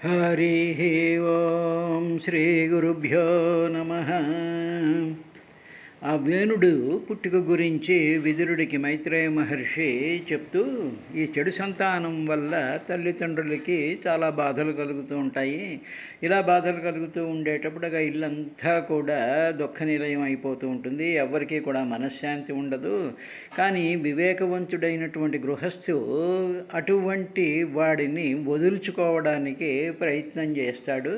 हरिः ओं श्रीगुरुभ्यो नमः। ఆ వేణుడు పుట్టుక గురించి విదురుడికి మైత్రేయ మహర్షి చెప్తూ, ఈ చెడు సంతానం వల్ల తల్లిదండ్రులకి చాలా బాధలు కలుగుతూ ఉంటాయి. ఇలా బాధలు కలుగుతూ ఉండేటప్పుడు ఇల్లంతా కూడా దుఃఖ నిలయం అయిపోతూ ఉంటుంది. ఎవరికీ కూడా మనశ్శాంతి ఉండదు. కానీ వివేకవంతుడైనటువంటి గృహస్థు అటువంటి వాడిని వదులుచుకోవడానికి ప్రయత్నం చేస్తాడు.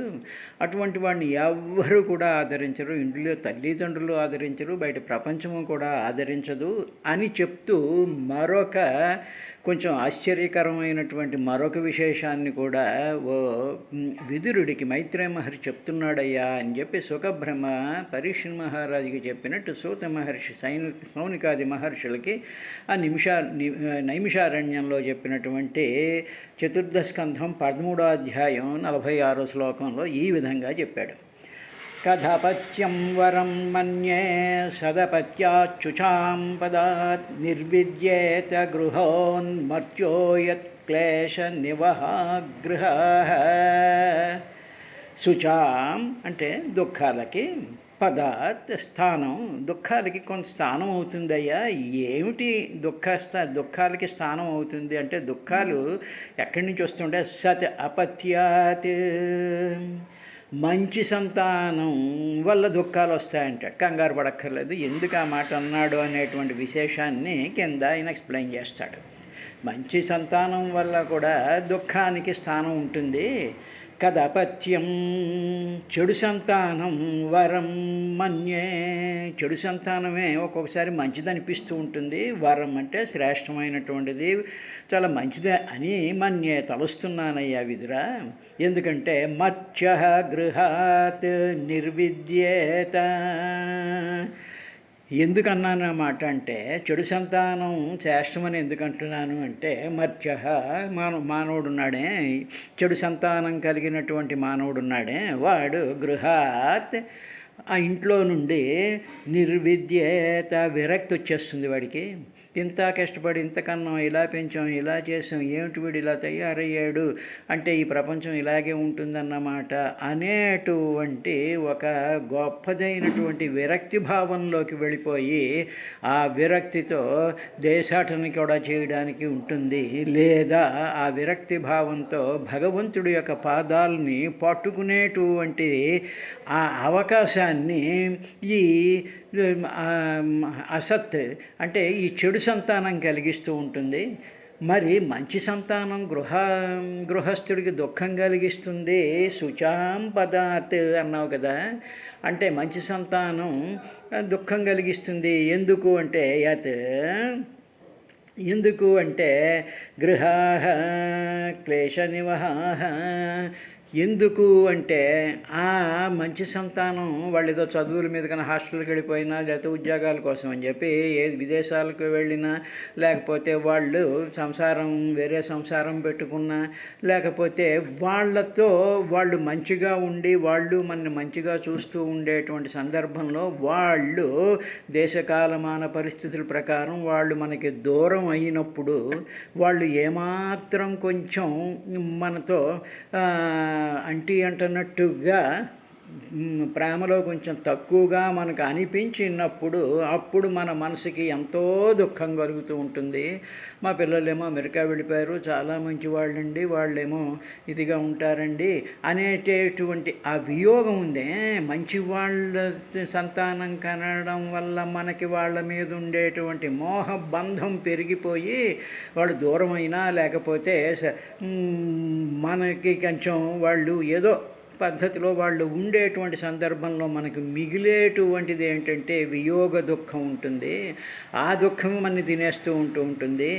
అటువంటి వాడిని ఎవ్వరూ కూడా ఆదరించరు. ఇంట్లో తల్లిదండ్రులు ఆదరించరు, బయట ప్రపంచము కూడా ఆదరించదు అని చెప్తూ మరొక కొంచెం ఆశ్చర్యకరమైనటువంటి మరొక విశేషాన్ని కూడా విదురుడికి మైత్రేయ మహర్షి చెప్తున్నాడయ్యా అని చెప్పి సుఖబ్రహ్మ పరీక్షణ్ మహారాజుకి చెప్పినట్టు సూత మహర్షి సౌనికాది మహర్షులకి ఆ నైమిషారణ్యంలో చెప్పినటువంటి చతుర్థ స్కంధం 13వ అధ్యాయం 46వ శ్లోకంలో ఈ విధంగా చెప్పాడు. కథపత్యం వరం మన్యే సదపత్యాచ్యుచాం పదాత్ నిర్విద్యేత గృహోన్మర్త్యో యత్ క్లేశ నివహాగృహ. శుచాం అంటే దుఃఖాలకి, పదాత్ స్థానం, దుఃఖాలకి కొంత స్థానం అవుతుందయ్యా. ఏమిటి దుఃఖాలకి స్థానం అవుతుంది అంటే, దుఃఖాలు ఎక్కడి నుంచి వస్తుంటే సత్ అపత్యాత్ మంచి సంతానం వల్ల దుఃఖాలు వస్తాయంటాడు. కంగారు పడక్కర్లేదు, ఎందుకు ఆ మాట అన్నాడు అనేటువంటి విశేషాన్ని కింద ఆయన ఎక్స్ప్లెయిన్ చేస్తాడు. మంచి సంతానం వల్ల కూడా దుఃఖానికి స్థానం ఉంటుంది. కదపత్యం చెడు సంతానం వరం మన్యే, చెడు సంతానమే ఒక్కొక్కసారి మంచిది అనిపిస్తూ ఉంటుంది. వరం అంటే శ్రేష్టమైనటువంటిది, చాలా మంచిదే అని మన్యే తలుస్తున్నానయ్యా విదురా. ఎందుకంటే మత్స్య గృహాత్ నిర్విద్యేత. ఎందుకన్నాను అన్నమాట అంటే, చెడు సంతానం శ్రేష్టమని ఎందుకంటున్నాను అంటే, మత్స్య మానవుడున్నాడే, చెడు సంతానం కలిగినటువంటి మానవుడున్నాడే, వాడు గృహాత్ ఆ ఇంట్లో నుండి నిర్విద్యేత విరక్తి వచ్చేస్తుంది వాడికి. ఇంత కష్టపడి ఇంతకన్నా ఇలా పెంచాం, ఇలా చేసాం, ఏమిటి వీడు ఇలా తయారయ్యాడు అంటే ఈ ప్రపంచం ఇలాగే ఉంటుందన్నమాట అనేటువంటి ఒక గొప్పదైనటువంటి విరక్తి భావంలోకి వెళ్ళిపోయి ఆ విరక్తితో దేశాటన కూడా చేయడానికి ఉంటుంది. లేదా ఆ విరక్తి భావంతో భగవంతుడి యొక్క పాదాలని పట్టుకునేటువంటి ఆ అవకాశాన్ని ఈ అసత్ అంటే ఈ చెడు సంతానం కలిగిస్తూ ఉంటుంది. మరి మంచి సంతానం గృహస్థుడికి దుఃఖం కలిగిస్తుంది. శుచాం పదాత్ అన్నావు కదా, అంటే మంచి సంతానం దుఃఖం కలిగిస్తుంది. ఎందుకు అంటే ఎందుకు అంటే గృహాః క్లేశ నివహాః. ఎందుకు అంటే ఆ మంచి సంతానం వాళ్ళు ఏదో చదువుల మీద కన్నా హాస్టల్కి వెళ్ళిపోయినా, లేకపోతే ఉద్యోగాల కోసం అని చెప్పి విదేశాలకు వెళ్ళినా, లేకపోతే వాళ్ళు వేరే సంసారం పెట్టుకున్నా, లేకపోతే వాళ్ళతో వాళ్ళు మంచిగా ఉండి వాళ్ళు మనని మంచిగా చూస్తూ ఉండేటువంటి సందర్భంలో వాళ్ళు దేశకాలమాన పరిస్థితుల ప్రకారం వాళ్ళు మనకి దూరం అయినప్పుడు, వాళ్ళు ఏమాత్రం కొంచెం మనతో అంటున్నట్టుగా ప్రేమలో కొంచెం తక్కువగా మనకు అనిపించినప్పుడు అప్పుడు మన మనసుకి ఎంతో దుఃఖం కలుగుతూ ఉంటుంది. మా పిల్లలేమో అమెరికా వెళ్ళిపోయారు, చాలా మంచి వాళ్ళండి, వాళ్ళేమో ఇదిగా ఉంటారండి అనేటటువంటి ఆ వియోగం ఉందే. మంచి వాళ్ళ సంతానం కనడం వల్ల మనకి వాళ్ళ మీద ఉండేటువంటి మోహ బంధం పెరిగిపోయి వాళ్ళు దూరమైనా, లేకపోతే మనకి కొంచెం వాళ్ళు ఏదో పద్ధతిలో వాళ్ళు ఉండేటువంటి సందర్భంలో మనకు మిగిలేటువంటిది ఏంటంటే వియోగ దుఃఖం ఉంటుంది. ఆ దుఃఖము మనని తినేస్తూ ఉంటుంది.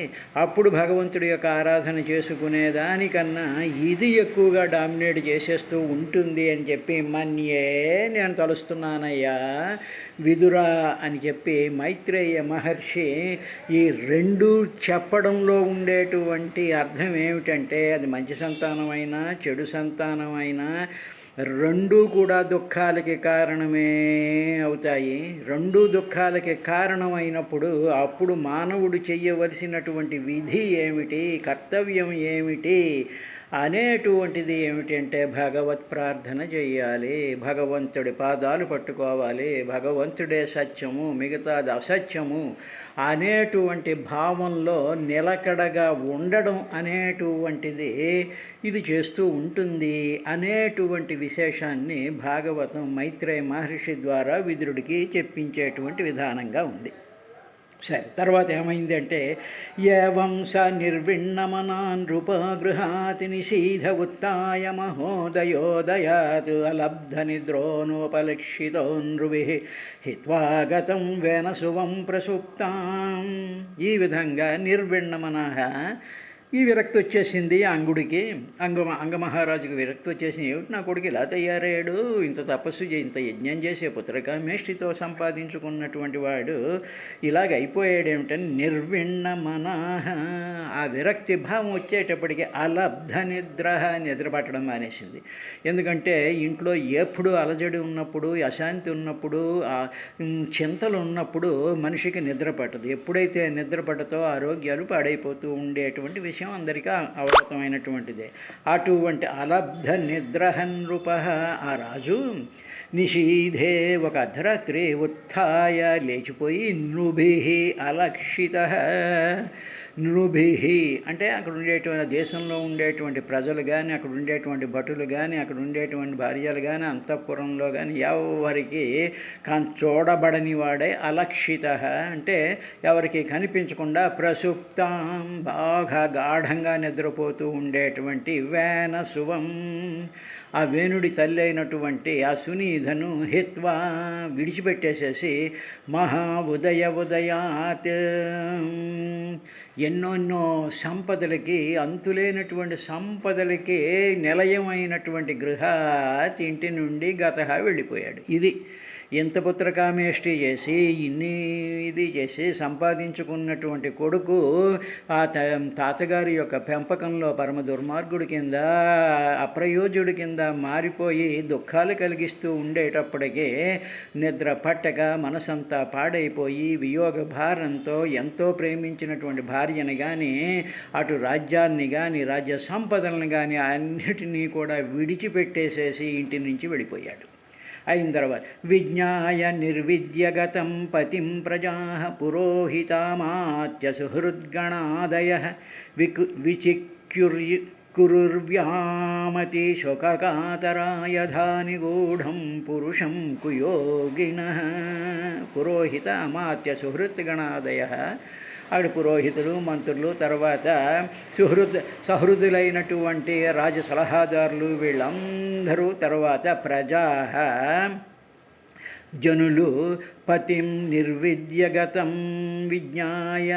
అప్పుడు భగవంతుడి యొక్క ఆరాధన చేసుకునేదానికన్నా ఇది ఎక్కువగా డామినేట్ చేసేస్తూ ఉంటుంది అని చెప్పి మన్యే నేను తలుస్తున్నానయ్యా విదురా అని చెప్పి మైత్రేయ మహర్షి ఈ రెండు చెప్పడంలో ఉండేటువంటి అర్థం ఏమిటంటే, అది మంచి సంతానమైనా చెడు సంతానమైనా రెండూ కూడా దుఃఖాలకి కారణమే అవుతాయి. రెండూ దుఃఖాలకి కారణమైనప్పుడు అప్పుడు మానవుడు చెయ్యవలసినటువంటి విధి ఏమిటి, కర్తవ్యం ఏమిటి అనేటువంటిది ఏమిటంటే భగవత్ ప్రార్థన చేయాలి, భగవంతుడి పాదాలు పట్టుకోవాలి, భగవంతుడే సత్యము మిగతాది అసత్యము అనేటువంటి భావంలో నిలకడగా ఉండడం అనేటువంటిది ఇది చేస్తూ ఉంటుంది అనేటువంటి విశేషాన్ని భాగవతం మైత్రేయ మహర్షి ద్వారా విదురుడికి చెప్పించేటువంటి విధానంగా ఉంది. సరే, తర్వాత ఏమైందంటే ఏవం స నిర్విణ్ణమనా నృపగృహాతి నిషీధ ఉత్థాయ మహోదయోదయాత్ అలబ్ధ నిద్రోనోపలక్షితో నృభిః హిత్వా గతం వేనసువం ప్రసుప్తాం. ఈ విధంగా నిర్విణ్ణమనః ఈ విరక్తి వచ్చేసింది అంగుడికి. అంగమహారాజుకి విరక్తి వచ్చేసింది. ఏమిటి నా కొడుకు ఇలా తయారయ్యాడు, ఇంత తపస్సు ఇంత యజ్ఞం చేసే పుత్రకామేష్టితో సంపాదించుకున్నటువంటి వాడు ఇలాగ అయిపోయాడు ఏమిటని నిర్విణ్ణమనః. ఆ విరక్తి భావం వచ్చేటప్పటికి అలబ్ధ నిద్ర పట్టడం మానేసింది. ఎందుకంటే ఇంట్లో ఎప్పుడు అలజడి ఉన్నప్పుడు, అశాంతి ఉన్నప్పుడు, చింతలు ఉన్నప్పుడు మనిషికి నిద్ర పట్టదు. ఎప్పుడైతే నిద్ర పట్టదో ఆరోగ్యాలు పాడైపోతూ ఉండేటువంటి విషయం అందరికీ అవగతమైనటువంటిదే. అటువంటి అలబ్ధ నిద్రహన్రుపః ఆ రాజు నిషీధే ఒక అర్ధరాత్రి ఉత్థాయ లేచిపోయి నృభిః అలక్షితః. నృభిః అంటే అక్కడ ఉండేటువంటి దేశంలో ఉండేటువంటి ప్రజలు కానీ, అక్కడ ఉండేటువంటి భటులు కానీ, అక్కడ ఉండేటువంటి భార్యలు కానీ, అంతఃపురంలో కానీ ఎవరికి చూడబడని వాడే అలక్షితః అంటే ఎవరికి కనిపించకుండా ప్రసుప్తాం బాగా గాఢంగా నిద్రపోతూ ఉండేటువంటి వేనసువం ఆ వేణుడి తల్లి అయినటువంటి ఆ సునీధను హిత్వా విడిచిపెట్టేసేసి మహా ఉదయాత్ ఎన్నెన్నో సంపదలకి అంతులేనటువంటి సంపదలకి నిలయమైనటువంటి గృహాత్ ఇంటి నుండి గతః వెళ్ళిపోయాడు. ఇది ఎంత పుత్రకామేష్టి చేసి ఇది చేసి సంపాదించుకున్నటువంటి కొడుకు ఆ తాతగారి యొక్క పెంపకంలో పరమ దుర్మార్గుడి కింద అప్రయోజుడి కింద మారిపోయి దుఃఖాలు కలిగిస్తూ ఉండేటప్పటికే నిద్ర పట్టక మనసంతా పాడైపోయి వియోగ భారంతో ఎంతో ప్రేమించినటువంటి భార్యని కానీ, అటు రాజ్యాన్ని కానీ, రాజ్య సంపదలను కానీ అన్నిటినీ కూడా విడిచిపెట్టేసేసి ఇంటి నుంచి వెళ్ళిపోయాడు. అయిన తర్వాత విజ్ఞాయ నిర్విద్యగతం పతిం ప్రజాః పురోహితామాత్య సుహృద్గణాదయః విచిక్యుర్వ్యామతి శోకకాతరాయధా నిగూఢం పురుషం కుయోగినః. పురోహిత అమాత్య సుహృద్గణాదయః అక్కడ పురోహితులు, మంత్రులు, తర్వాత సహృదులైనటువంటి రాజ సలహాదారులు వీళ్ళందరూ, తర్వాత ప్రజా జనులు పతిం నిర్విద్యగతం విజ్ఞాయ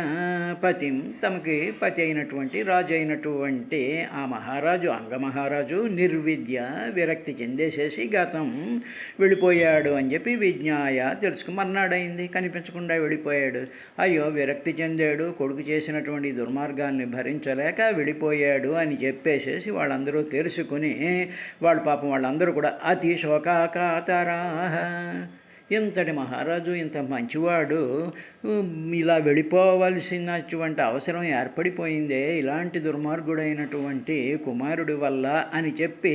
పతిం తమకి పతి అయినటువంటి రాజు అయినటువంటి ఆ మహారాజు అంగమహారాజు నిర్విద్య విరక్తి చెందేసేసి గతం వెళ్ళిపోయాడు అని చెప్పి విజ్ఞాయ మర్నాడైంది కనిపించకుండా వెళ్ళిపోయాడు. అయ్యో విరక్తి చెందాడు, కొడుకు చేసినటువంటి దుర్మార్గాల్ని భరించలేక వెళ్ళిపోయాడు అని చెప్పేసేసి వాళ్ళందరూ తెలుసుకుని వాళ్ళ పాపం వాళ్ళందరూ కూడా అతి శోకాకాతరాః. ఇంతటి మహారాజు ఇంత మంచివాడు ఇలా వెళ్ళిపోవలసినటువంటి అవసరం ఏర్పడిపోయిందే ఇలాంటి దుర్మార్గుడైనటువంటి కుమారుడి వల్ల అని చెప్పి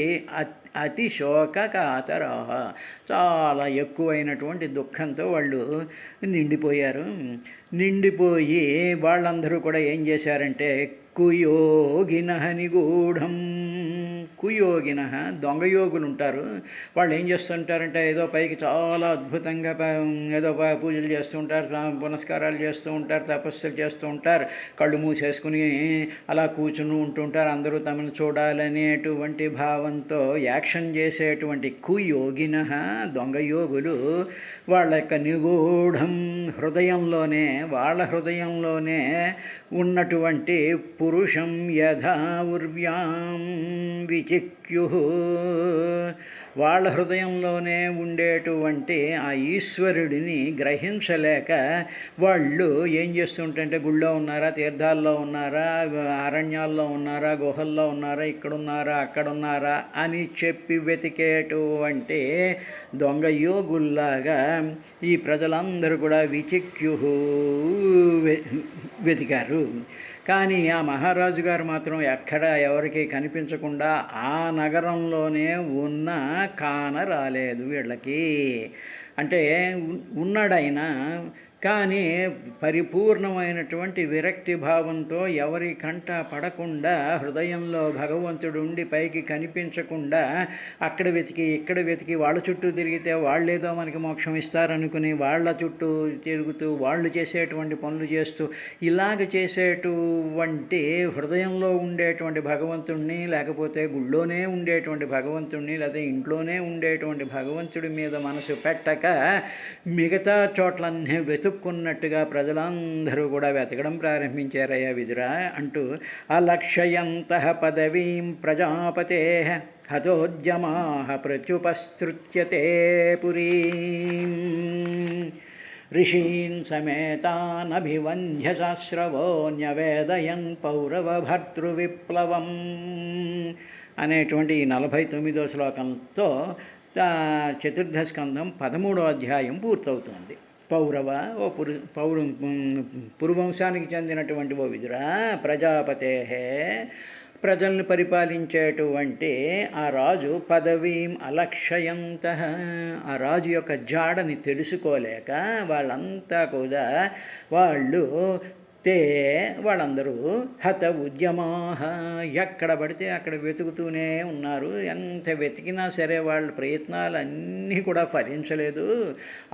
అతి శోకకాతరాః చాలా ఎక్కువైనటువంటి దుఃఖంతో వాళ్ళు నిండిపోయారు. నిండిపోయి వాళ్ళందరూ కూడా ఏం చేశారంటే కుయోగినః నిగూఢం. కుయోగినః దొంగయోగులు ఉంటారు. వాళ్ళు ఏం చేస్తుంటారంటే ఏదో పైకి చాలా అద్భుతంగా ఏదో పూజలు చేస్తూ ఉంటారు, పునస్కారాలు చేస్తూ ఉంటారు, తపస్సులు చేస్తూ ఉంటారు, కళ్ళు మూసేసుకుని అలా కూర్చుని ఉంటుంటారు. అందరూ తమను చూడాలనేటువంటి భావంతో యాక్షన్ చేసేటువంటి కుయోగినః దొంగయోగులు వాళ్ళ యొక్క నిగూఢం హృదయంలోనే, వాళ్ళ హృదయంలోనే ఉన్నటువంటి పురుషం యథా ఉర్వ్యాం విచిక్ విచిక్యు, వాళ్ళ హృదయంలోనే ఉండేటువంటి ఆ ఈశ్వరుడిని గ్రహించలేక వాళ్ళు ఏం చేస్తుంటే గుళ్ళో ఉన్నారా, తీర్థాల్లో ఉన్నారా, అరణ్యాల్లో ఉన్నారా, గుహల్లో ఉన్నారా, ఇక్కడున్నారా, అక్కడున్నారా అని చెప్పి వెతికేటువంటి దొంగ యోగుల్లాగా ఈ ప్రజలందరూ కూడా విచిక్యు వెతికారు. కానీ ఆ మహారాజు గారు మాత్రం ఎక్కడ ఎవరికి కనిపించకుండా ఆ నగరంలోనే కాన రాలేదు వీళ్ళకి. అంటే ఉన్నాడైనా కానీ పరిపూర్ణమైనటువంటి విరక్తి భావంతో ఎవరి కంట పడకుండా హృదయంలో భగవంతుడు ఉండి పైకి కనిపించకుండా అక్కడ వెతికి ఇక్కడ వెతికి వాళ్ళ చుట్టూ తిరిగితే వాళ్ళేదో మనకి మోక్షం ఇస్తారనుకుని వాళ్ళ చుట్టూ తిరుగుతూ వాళ్ళు చేసేటువంటి పనులు చేస్తూ ఇలాగ చేసేటువంటి హృదయంలో ఉండేటువంటి భగవంతుణ్ణి, లేకపోతే గుళ్ళోనే ఉండేటువంటి భగవంతుణ్ణి, లేదా ఇంట్లోనే ఉండేటువంటి భగవంతుడి మీద మనసు పెట్టక మిగతా చోట్లన్నీ వెతుక్కున్నట్టుగా ప్రజలందరూ కూడా వెతకడం ప్రారంభించారయ్యా విదురా అంటూ అలక్షయంతః పదవీం ప్రజాపతే హతోద్యమాః ప్రత్యుపసృత్యతే పురీం ఋషీన్ సమేతానభివంధ్య శాస్త్రవో న్యవేదయన్ పౌరవభర్తృవిప్లవం అనేటువంటి 49వ శ్లోకంతో చతుర్థ స్కంధం 13వ అధ్యాయం పూర్తవుతుంది. పౌరవ ఓ పురువంశానికి చెందినటువంటి ఓ విదురా, ప్రజాపతే ప్రజల్ని పరిపాలించేటువంటి ఆ రాజు పదవీం అలక్షయంతః, ఆ రాజు యొక్క జాడని తెలుసుకోలేక వాళ్ళంతా కూడా వాళ్ళందరూ హత ఉద్యమాః, ఎక్కడ పడితే అక్కడ వెతుకుతూనే ఉన్నారు. ఎంత వెతికినా సరే వాళ్ళ ప్రయత్నాలన్నీ కూడా ఫలించలేదు.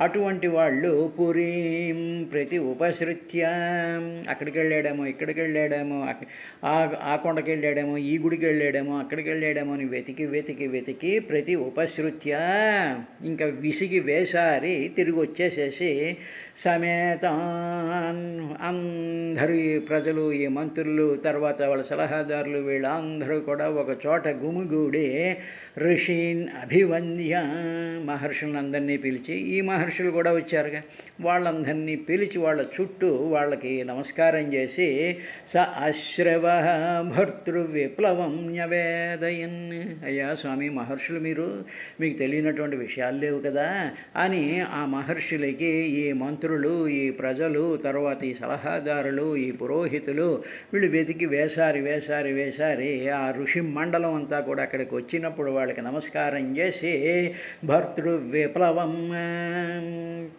అటువంటి వాళ్ళు పురీం ప్రతి ఉపసృత్య, అక్కడికి వెళ్ళాడేమో, ఇక్కడికి వెళ్ళాడేమో, ఆ కొండకి వెళ్ళాడేమో, ఈ గుడికి వెళ్ళాడేమో, అక్కడికి వెళ్ళాడేమో అని వెతికి వెతికి వెతికి ప్రతి ఉపసృత్య ఇంకా విసిగి వేసారి తిరిగి వచ్చేసేసి సమేతాన్ అందరూ ఈ ప్రజలు, ఈ మంత్రులు, తర్వాత వాళ్ళ సలహాదారులు వీళ్ళందరూ కూడా ఒక చోట గుమిగూడి ఋషీన్ అభివంద్య, మహర్షులందరినీ పిలిచి, ఈ మహర్షులు కూడా వచ్చారుగా, వాళ్ళందరినీ పిలిచి వాళ్ళ చుట్టూ వాళ్ళకి నమస్కారం చేసి స అశ్రవ భర్తృవిప్లవం న్యవేదయన్, అయ్యా స్వామి మహర్షులు మీకు తెలియనటువంటి విషయాలు లేవు కదా అని ఆ మహర్షులకి ఈ మంత్రులు, ఈ ప్రజలు, తర్వాత ఈ సలహాదారులు, ఈ పురోహితులు వీళ్ళు వెతికి వేసారి ఆ ఋషి మండలం అంతా కూడా అక్కడికి వచ్చినప్పుడు వాళ్ళకి నమస్కారం చేసి భర్తృ విప్లవం,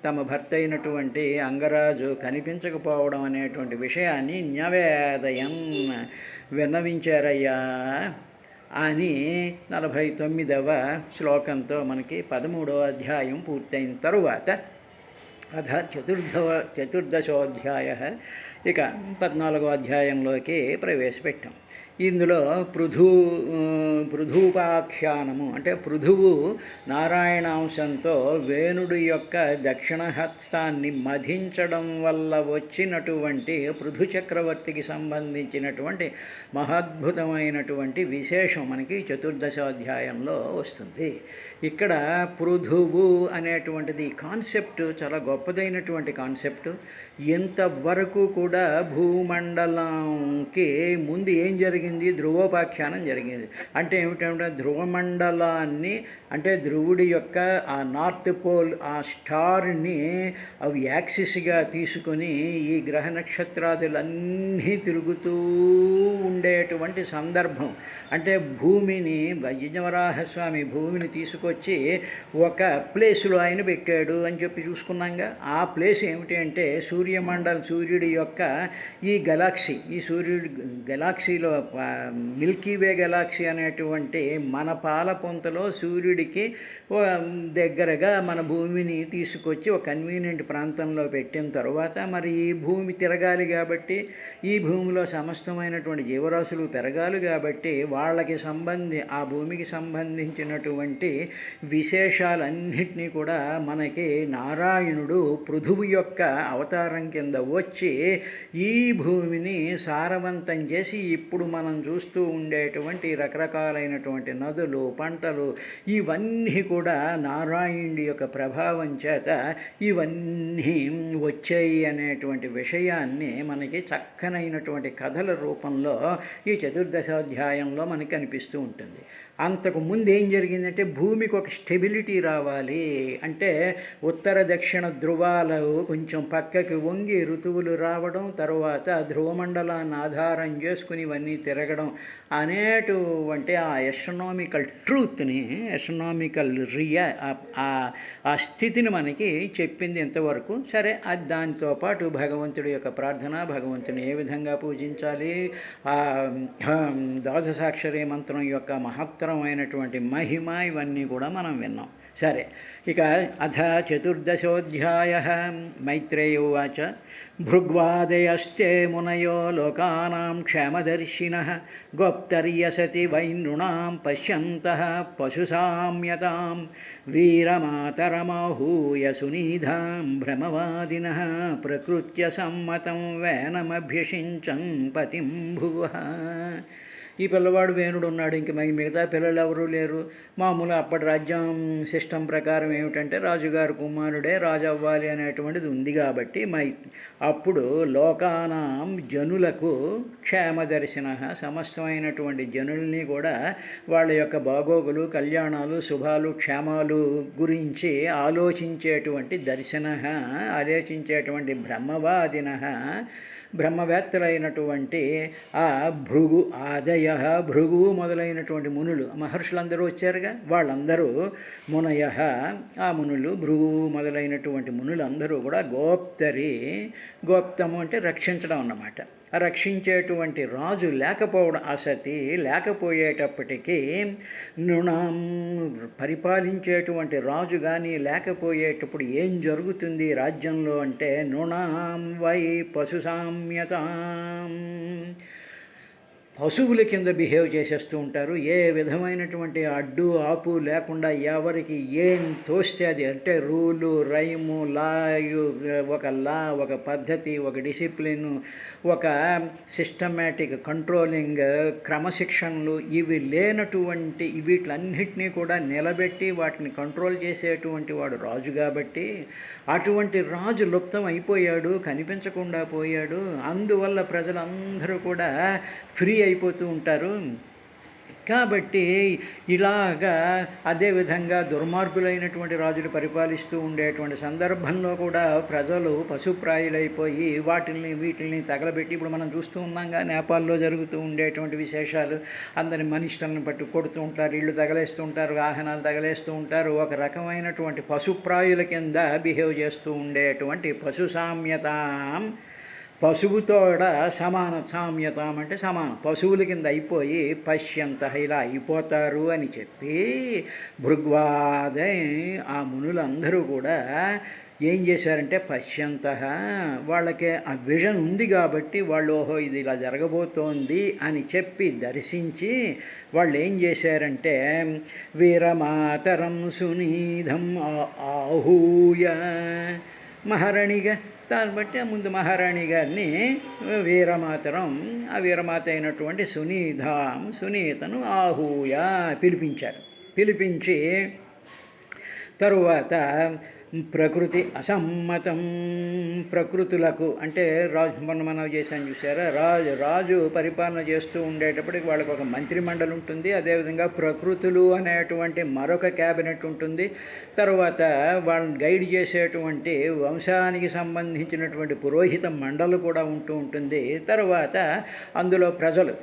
తమ భర్త అయినటువంటి అంగరాజు కనిపించకపోవడం అనేటువంటి విషయాన్ని న్యవేదయం విన్నవించారయ్యా అని 49వ శ్లోకంతో మనకి 13వ అధ్యాయం పూర్తయిన తరువాత అథ చతుర్దశోధ్యాయ, ఇక 14వ అధ్యాయంలోకి ప్రవేశపెట్టాం. ఇందులో పృథూపాఖ్యానము అంటే పృథువు నారాయణాంశంతో వేణుడి యొక్క దక్షిణ హస్తాన్ని మధించడం వల్ల వచ్చినటువంటి పృథు చక్రవర్తికి సంబంధించినటువంటి మహాద్భుతమైనటువంటి విశేషం మనకి చతుర్దశోధ్యాయంలో వస్తుంది. ఇక్కడ పృథువు అనేటువంటిది కాన్సెప్ట్ చాలా గొప్పదైనటువంటి కాన్సెప్ట్. ఎంతవరకు కూడా భూమండలంకి ముందు ఏం జరిగింది, ధ్రువోపాఖ్యానం జరిగింది. అంటే ఏమిటంటే ధ్రువమండలాన్ని, అంటే ధ్రువుడి యొక్క ఆ నార్త్ పోల్, ఆ స్టార్ని అవి యాక్సిస్గా తీసుకొని ఈ గ్రహ నక్షత్రాదులన్నీ తిరుగుతూ ఉండేటువంటి సందర్భం. అంటే భూమిని, యజ్ఞవరాహస్వామి భూమిని తీసుకొచ్చి ఒక ప్లేస్లో ఆయన పెట్టాడు అని చెప్పి చూసుకున్నాగా. ఆ ప్లేస్ ఏమిటి అంటే సూర్యుడి యొక్క ఈ గెలాక్సీ, ఈ గెలాక్సీలో మిల్కీవే గెలాక్సీ అనేటువంటి మన పాలపొంతలో సూర్యుడికి దగ్గరగా మన భూమిని తీసుకొచ్చి ఒక కన్వీనియంట్ ప్రాంతంలో పెట్టిన తర్వాత మరి ఈ భూమి తిరగాలి కాబట్టి, ఈ భూమిలో సమస్తమైనటువంటి జీవరాశులు పెరగాలి కాబట్టి వాళ్ళకి ఆ భూమికి సంబంధించినటువంటి విశేషాలన్నింటినీ కూడా మనకి నారాయణుడు పృథువు యొక్క అవతారం కింద వచ్చి ఈ భూమిని సారవంతం చేసి ఇప్పుడు మన మనం చూస్తూ ఉండేటువంటి రకరకాలైనటువంటి నదులు, పంటలు ఇవన్నీ కూడా నారాయణుడి యొక్క ప్రభావం చేత ఇవన్నీ వచ్చాయి అనేటువంటి విషయాన్ని మనకి చక్కనైనటువంటి కథల రూపంలో ఈ చతుర్దశాధ్యాయంలో మనకి కనిపిస్తూ ఉంటుంది. అంతకు ముందు ఏం జరిగిందంటే భూమికి ఒక స్టెబిలిటీ రావాలి అంటే ఉత్తర దక్షిణ ధృవాలు కొంచెం పక్కకి వంగి ఋతువులు రావడం, తర్వాత ధ్రువమండలాన్ని ఆధారం చేసుకుని ఇవన్నీ తిరగడం అనేటువంటి ఆ ఎస్ట్రనామికల్ ట్రూత్ని, ఎస్ట్రనామికల్ ఆ స్థితిని మనకి చెప్పింది ఇంతవరకు. సరే, అది దానితో పాటు భగవంతుడి యొక్క ప్రార్థన, భగవంతుని ఏ విధంగా పూజించాలి, ఆ ద్వాదశాక్షరి మంత్రం యొక్క మహత్తరమైనటువంటి మహిమ ఇవన్నీ కూడా మనం విన్నాం. సరే, ఇక అథ చతుర్దశోధ్యాయ. మైత్రేయ ఉవాచ భృగ్వాదయస్తే మునయో లోకానాం క్షేమదర్శినః గోప్తర్యసతి వైనృణాం పశ్యంతః పశుసామ్యతాం వీరమాతరమాహూయ సునీధాం భ్రమవాదినః ప్రకృత్య సమ్మతం వేనమభ్యషించం పతిం భువః. ఈ పిల్లవాడు వేణుడు ఉన్నాడు, ఇంక మిగతా పిల్లలు ఎవరూ లేరు. మామూలు అప్పటి రాజ్యం సిస్టమ్ ప్రకారం ఏమిటంటే రాజుగారు కుమారుడే రాజు అవ్వాలి అనేటువంటిది ఉంది కాబట్టి అప్పుడు లోకానాం జనులకు క్షేమదర్శన, సమస్తమైనటువంటి జనుల్ని కూడా వాళ్ళ యొక్క బాగోగులు, కళ్యాణాలు, శుభాలు, క్షేమాలు గురించి ఆలోచించేటువంటి దర్శన, ఆలోచించేటువంటి బ్రహ్మవాదిన, బ్రహ్మవేత్తలైనటువంటి ఆ భృగు ఆదయ, భృగు మొదలైనటువంటి మునులు, మహర్షులందరూ వచ్చారుగా, వాళ్ళందరూ మునయ, ఆ మునులు భృగు మొదలైనటువంటి మునులందరూ కూడా గోప్తరి, గోప్తము అంటే రక్షించడం అన్నమాట. రక్షించేటువంటి రాజు లేకపోవడం, అసతి లేకపోయేటప్పటికీ నృణం పరిపాలించేటువంటి రాజు కానీ లేకపోయేటప్పుడు ఏం జరుగుతుంది రాజ్యంలో అంటే నృణాం వై పశుసామ్యతాం, పశువుల కింద బిహేవ్ చేసేస్తూ ఉంటారు. ఏ విధమైనటువంటి అడ్డు ఆపు లేకుండా ఎవరికి ఏం తోస్తే అది, అంటే రూలు, రైము, ఒక పద్ధతి, ఒక డిసిప్లిన్, ఒక సిస్టమేటిక్ కంట్రోలింగ్, క్రమశిక్షణలు ఇవి లేనటువంటి వీటిలన్నిటినీ కూడా నిలబెట్టి వాటిని కంట్రోల్ చేసేటువంటి వాడు రాజు కాబట్టి అటువంటి రాజు లుప్తం అయిపోయాడు, కనిపించకుండా పోయాడు. అందువల్ల ప్రజలందరూ కూడా ఫ్రీ అయిపోతూ ఉంటారు. కాబట్టి ఇలాగా అదేవిధంగా దుర్మార్గులైనటువంటి రాజులు పరిపాలిస్తూ ఉండేటువంటి సందర్భంలో కూడా ప్రజలు పశుప్రాయులైపోయి వీటిల్ని తగలబెట్టి, ఇప్పుడు మనం చూస్తూ ఉన్నాగా నేపాల్లో జరుగుతూ ఉండేటువంటి విశేషాలు, అందరి మనిషిని పట్టు కొడుతూ ఉంటారు, ఇళ్ళు తగలేస్తూ ఉంటారు, వాహనాలు తగలేస్తూ ఉంటారు. ఒక రకమైనటువంటి పశుప్రాయుల కింద బిహేవ్ చేస్తూ ఉండేటువంటి పశుసామ్యతాం, పశువుతోడ సమాన, సామ్యతం అంటే సమానం, పశువుల కింద అయిపోయి పశ్యంత ఇలా అయిపోతారు అని చెప్పి భృగ్వాదే ఆ మునులందరూ కూడా ఏం చేశారంటే పశ్యంత, వాళ్ళకి ఆ విజన్ ఉంది కాబట్టి వాళ్ళు ఓహో ఇది ఇలా జరగబోతోంది అని చెప్పి దర్శించి వాళ్ళు ఏం చేశారంటే వీరమాతరం సునీధం ఆహూయ, మహారాణిగా దాన్ని బట్టి ముందు మహారాణి గారిని వీరమాతరం, ఆ వీరమాత అయినటువంటి సునీతను ఆహూయ పిలిపించారు. పిలిపించి తరువాత ప్రకృతి అసమ్మతం, ప్రకృతులకు అంటే మనం చేశాను చూసారా, రాజు పరిపాలన చేస్తూ ఉండేటప్పటికి వాళ్ళకి ఒక మంత్రిమండలి ఉంటుంది, అదేవిధంగా ప్రకృతులు అనేటువంటి మరొక క్యాబినెట్ ఉంటుంది, తర్వాత వాళ్ళని గైడ్ చేసేటువంటి వంశానికి సంబంధించినటువంటి పురోహిత మండలి కూడా ఉంటుంది. తర్వాత అందులో ప్రజలు,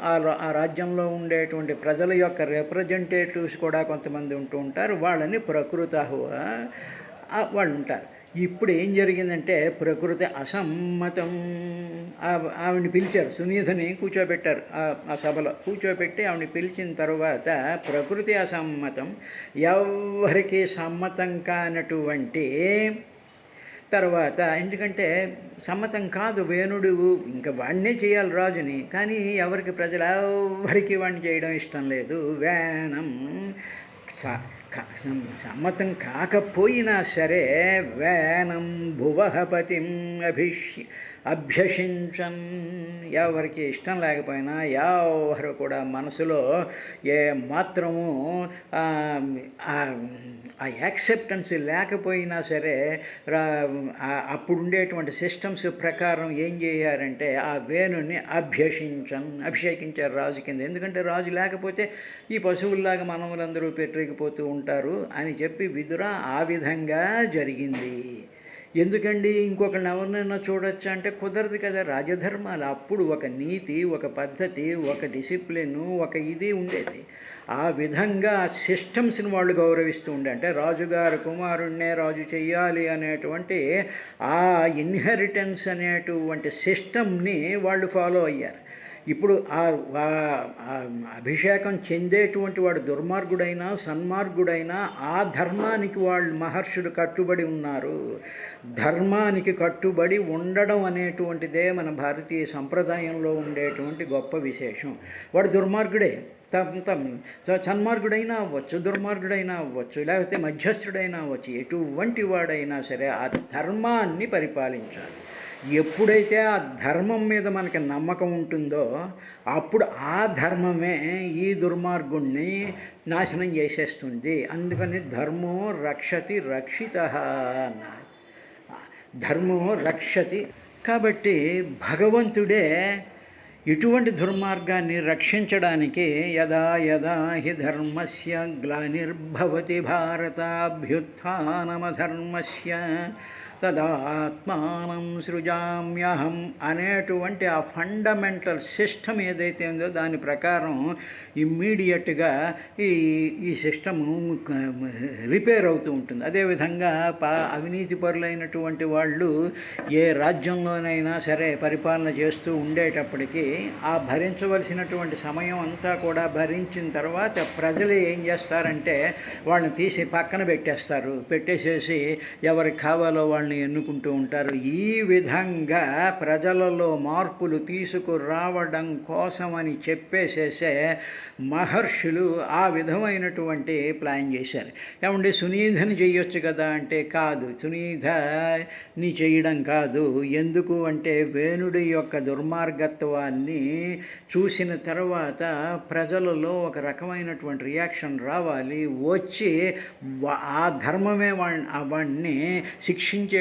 ఆ రాజ్యంలో ఉండేటువంటి ప్రజల యొక్క రిప్రజెంటేటివ్స్ కూడా కొంతమంది ఉంటూ ఉంటారు, వాళ్ళని ప్రకృతహు వాళ్ళు ఉంటారు. ఇప్పుడు ఏం జరిగిందంటే ప్రకృతి అసమ్మతం, ఆవిడని పిలిచారు, సునీధని కూర్చోబెట్టారు ఆ సభలో. కూర్చోబెట్టి ఆవిడని పిలిచిన తర్వాత ప్రకృతి అసమ్మతం, ఎవరికి సమ్మతం కానటువంటి తర్వాత, ఎందుకంటే సమ్మతం కాదు వేణుడు, ఇంకా వాడినే చేయాలి రాజుని, కానీ ఎవరికి ప్రజలు ఎవరికి వాడిని చేయడం ఇష్టం లేదు. వేనం సమ్మతం కాకపోయినా సరే వేనం భువహపతిం అభ్యసించన్, ఎవరికి ఇష్టం లేకపోయినా ఎవరు కూడా మనసులో ఏ మాత్రము ఆ యాక్సెప్టెన్స్ లేకపోయినా సరే అప్పుడుండేటువంటి సిస్టమ్స్ ప్రకారం ఏం చేయారంటే ఆ వేణుని అభిషేకించారు రాజు కింద. ఎందుకంటే రాజు లేకపోతే ఈ పశువుల్లాగా మనవులందరూ పెట్టిపోతూ ఉంటారు అని చెప్పి విదుర ఆ విధంగా జరిగింది. ఎందుకండి ఇంకొకరిని ఎవరినైనా చూడొచ్చా అంటే కుదరదు కదా. రాజధర్మాలు అప్పుడు ఒక నీతి, ఒక పద్ధతి, ఒక డిసిప్లిన్, ఒక ఇది ఉండేది. ఆ విధంగా సిస్టమ్స్ని వాళ్ళు గౌరవిస్తూ ఉండే, అంటే రాజుగారు కుమారుణ్ణే రాజు చెయ్యాలి అనేటువంటి ఆ ఇన్హెరిటెన్స్ అనేటువంటి సిస్టమ్ని వాళ్ళు ఫాలో అయ్యారు. ఇప్పుడు అభిషేకం చెందేటువంటి వాడు దుర్మార్గుడైనా సన్మార్గుడైనా ఆ ధర్మానికి వాళ్ళు మహర్షులు కట్టుబడి ఉన్నారు. ధర్మానికి కట్టుబడి ఉండడం అనేటువంటిదే మన భారతీయ సంప్రదాయంలో ఉండేటువంటి గొప్ప విశేషం. వాడు దుర్మార్గుడే, సన్మార్గుడైనా అవ్వచ్చు, దుర్మార్గుడైనా అవ్వచ్చు, లేకపోతే మధ్యస్థుడైనా అవ్వచ్చు, ఎటువంటి వాడైనా సరే ఆ ధర్మాన్ని పరిపాలించాలి. ఎప్పుడైతే ఆ ధర్మం మీద మనకి నమ్మకం ఉంటుందో అప్పుడు ఆ ధర్మమే ఈ దుర్మార్గుణ్ణి నాశనం చేసేస్తుంది. అందుకని ధర్మో రక్షతి రక్షితః అన్నారు. ధర్మో రక్షతి. కాబట్టి భగవంతుడే ఇటువంటి దుర్మార్గాన్ని రక్షించడానికి యదా యదా హి ధర్మస్య గ్లానిర్భవతి భారతాభ్యుత్థానమధర్మస్య తదాత్మానం సృజామ్యహం అనేటువంటి ఆ ఫండమెంటల్ సిస్టమ్ ఏదైతే ఉందో దాని ప్రకారం ఇమ్మీడియట్గా ఈ సిస్టము రిపేర్ అవుతూ ఉంటుంది. అదేవిధంగా అవినీతి పరులైనటువంటి వాళ్ళు ఏ రాజ్యంలోనైనా సరే పరిపాలన చేస్తూ ఉండేటప్పటికీ ఆ భరించవలసినటువంటి సమయం అంతా కూడా భరించిన తర్వాత ప్రజలు ఏం చేస్తారంటే వాళ్ళని తీసి పక్కన పెట్టేసేసి ఎవరికి కావాలో వాళ్ళని ఎన్నుకుంటూ ఉంటారు. ఈ విధంగా ప్రజలలో మార్పులు తీసుకురావడం కోసమని చెప్పేసేసే మహర్షులు ఆ విధమైనటువంటి ప్లాన్ చేశారు. ఏమంటే సునీధని చేయొచ్చు కదా అంటే కాదు, సునీధని చేయడం కాదు. ఎందుకు అంటే వేణుడి యొక్క దుర్మార్గత్వాన్ని చూసిన తర్వాత ప్రజలలో ఒక రకమైనటువంటి రియాక్షన్ రావాలి, వచ్చి ఆ ధర్మమే వాడిని శిక్షించేటువంటి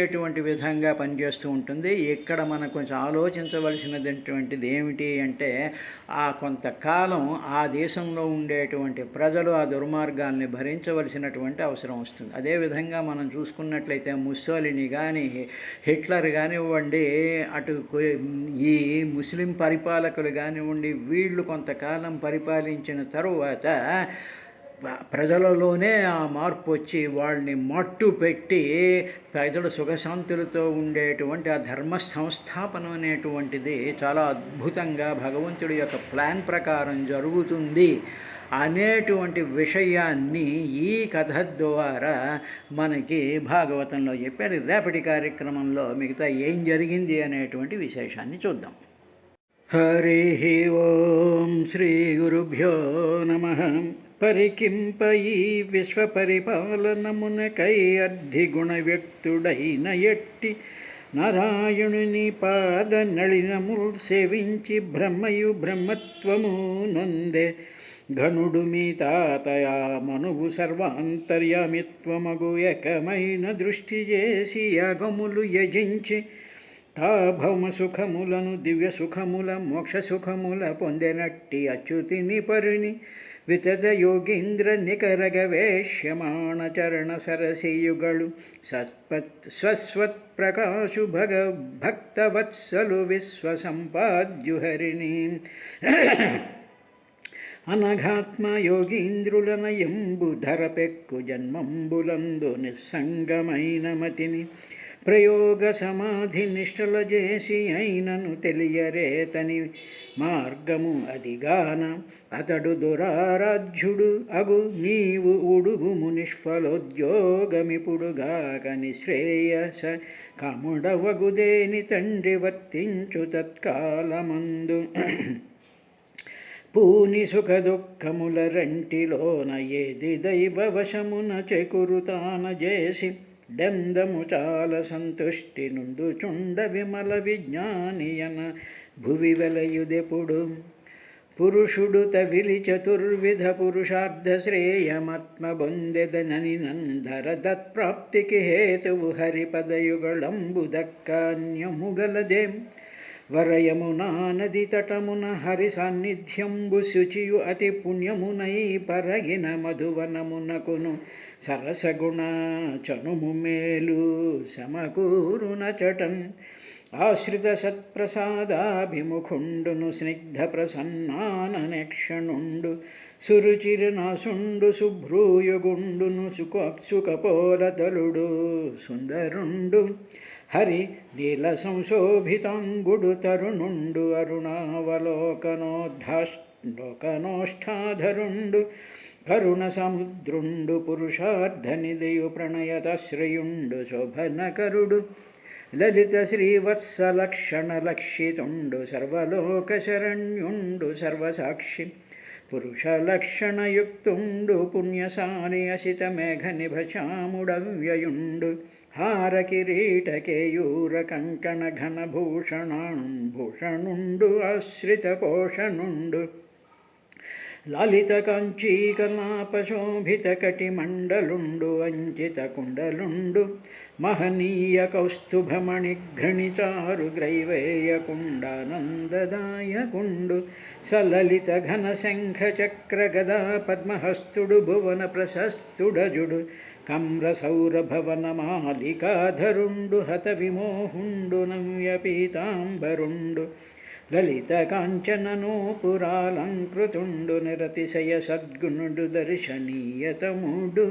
విధంగా పనిచేస్తూ ఉంటుంది. ఇక్కడ మనం కొంచెం ఆలోచించవలసినటువంటిది ఏమిటి అంటే ఆ కొంతకాలం ఆ దేశంలో ఉండేటువంటి ప్రజలు ఆ దుర్మార్గాల్ని భరించవలసినటువంటి అవసరం వస్తుంది. అదేవిధంగా మనం చూసుకున్నట్లయితే ముస్సోలిని కానీ హిట్లర్ కానివ్వండి, అటు ఈ ముస్లిం పరిపాలకులు కానివ్వండి, వీళ్ళు కొంతకాలం పరిపాలించిన తరువాత ప్రజలలోనే ఆ మార్పు వచ్చి వాళ్ళని మట్టు పెట్టి ప్రజలు సుఖశాంతులతో ఉండేటువంటి ఆ ధర్మ సంస్థాపనం అనేటువంటిది చాలా అద్భుతంగా భగవంతుడి యొక్క ప్లాన్ ప్రకారం జరుగుతుంది అనేటువంటి విషయాన్ని ఈ కథ ద్వారా మనకి భాగవతంలో చెప్పారు. రేపటి కార్యక్రమంలో మిగతా ఏం జరిగింది అనేటువంటి విశేషాన్ని చూద్దాం. హరి ఓం శ్రీ గురుభ్యో నమః. పరికింపయి విశ్వపరిపాలనమునకై అర్ధిగుణ వ్యక్తుడైన ఎట్టి నారాయణుని పాద నళినముల్ సేవించి బ్రహ్మయు బ్రహ్మత్వము నొందే ఘనుడు మీ తాతయా మనువు సర్వాంతర్యామిత్వమగు ఏకమైన దృష్టి చేసి యాగములు యజించి తా భౌమ సుఖములను దివ్య సుఖముల మోక్ష సుఖముల పొందెనట్టి అచ్యుతిని పరిని వితద యోగీంద్ర నికరగ వేష్యమాణ చరణ సరసియుగళు స్వస్వత్ ప్రకాశు భక్తవత్సలు విశ్వసంపాద్యుహరిణి అనఘాత్మ యోగీంద్రులనయంబు ధరపెక్కు జన్మంబులందు నిస్సంగమైన మతిని ప్రయోగ సమాధి నిష్టల చేసి అయినను తెలియరేతని మార్గము అదిగాన అతడు దురారాధ్యుడు అగు నీవు ఉడుగుము నిష్ఫలోద్యోగమిపుడుగాక నిశ్రేయస కాముడవగుదేని తండ్రి వర్తించు తత్కాలమందు పూని సుఖ దుఃఖముల రెంటిలోన ఏది దైవవశమున చెకురుతాన చేసి డెందము చాలా సంతుష్టి నుండుచుండ విమల విజ్ఞానియన భువి వెలయుదెప్పుడు పురుషుడు తవిలి చతుర్విధ పురుషార్థ శ్రేయమాత్మ బొందెదనని నందర తత్ప్రాప్తికి హేతువు హరిపదయుగళంబు దక్కాన్యముగలదేం వరయమునా నది తటమున హరి సాన్నిధ్యంబు శుచియు అతి పుణ్యమునై పరగిన మధువనమునకును సరసగుణ చనుము మేలు సమకూరున చటన్ ఆశ్రిత సత్ప్రసాదాభిముఖుండును స్నిగ్ధ ప్రసన్నాననేక్షణుండు సురుచిరనాసుండు శుభ్రూయుగుండును సుకపోలతలుడు సుందరుండు హరి నీల సంశోభితాంగుడు తరుణుండు అరుణావలోకనోష్ఠాధరుండు కరుణ సముద్రుండు పురుషార్థనిదయు ప్రణయతశ్రయుండు శోభనకరుడు లలిత శ్రీవత్సలక్షణ లక్షితుండు సర్వలోక శరణ్యుండు సర్వసాక్షి పురుషలక్షణయుక్తుండు పుణ్యసాని అసిత మేఘ నిభచాముడవ్యయుండు హార కిరీట కేయూర కంకణ ఘన భూషణుండు ఆశ్రిత పోషణుండు లలిత కాంచీకలాపశోభిత కటిమండలుండు అంచిత కుండలుండు మహనీయ కౌస్తుభమణి ఘ్రణిచారు గ్రైవేయకుండానందదాయకుండు సలలిత ఘన శంఖ చక్ర గదా పద్మహస్తుడు భువన ప్రశస్తుడజుడు కమ్ర సౌరభవన మాలికాధరుండు హత విమోహుండు నవ్య పీతాంబరుండు లలిత కాంచననూపురాలంకృతుండు నిరతిశయ సద్గుణుడు దర్శనీయతముడు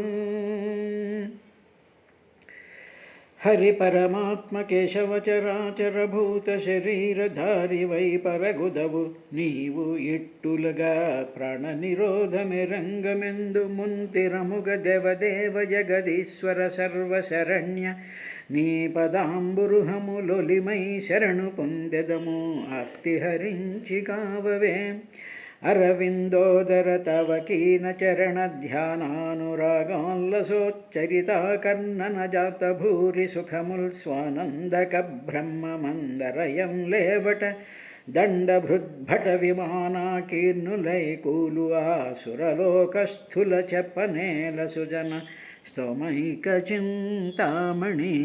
హరి పరమాత్మ కేశవ చరాచర భూత శరీరధారి వై పరగుదవు నీవు ఇట్టులుగా ప్రాణ నిరోధమెరంగమెందు ముంతిరముగ దేవదేవ జగదీశ్వర సర్వశరణ్య నీ పదాంబురుహములొలిమై శరణు పొందెదము ఆప్తి హరించి కావవే అరవిందోదర తవ కీన చరణ ధ్యానానురాగాల్లసోచ్చరితా కర్ణన జాత భూరి సుఖముల్ స్వానందక బ్రహ్మమందరయం లేవట దండభృద్భట విమానాకీర్ణులై కూలు ఆసురలోకస్థుల చెప్పనేల సుజన స్తోమైక చింతామణి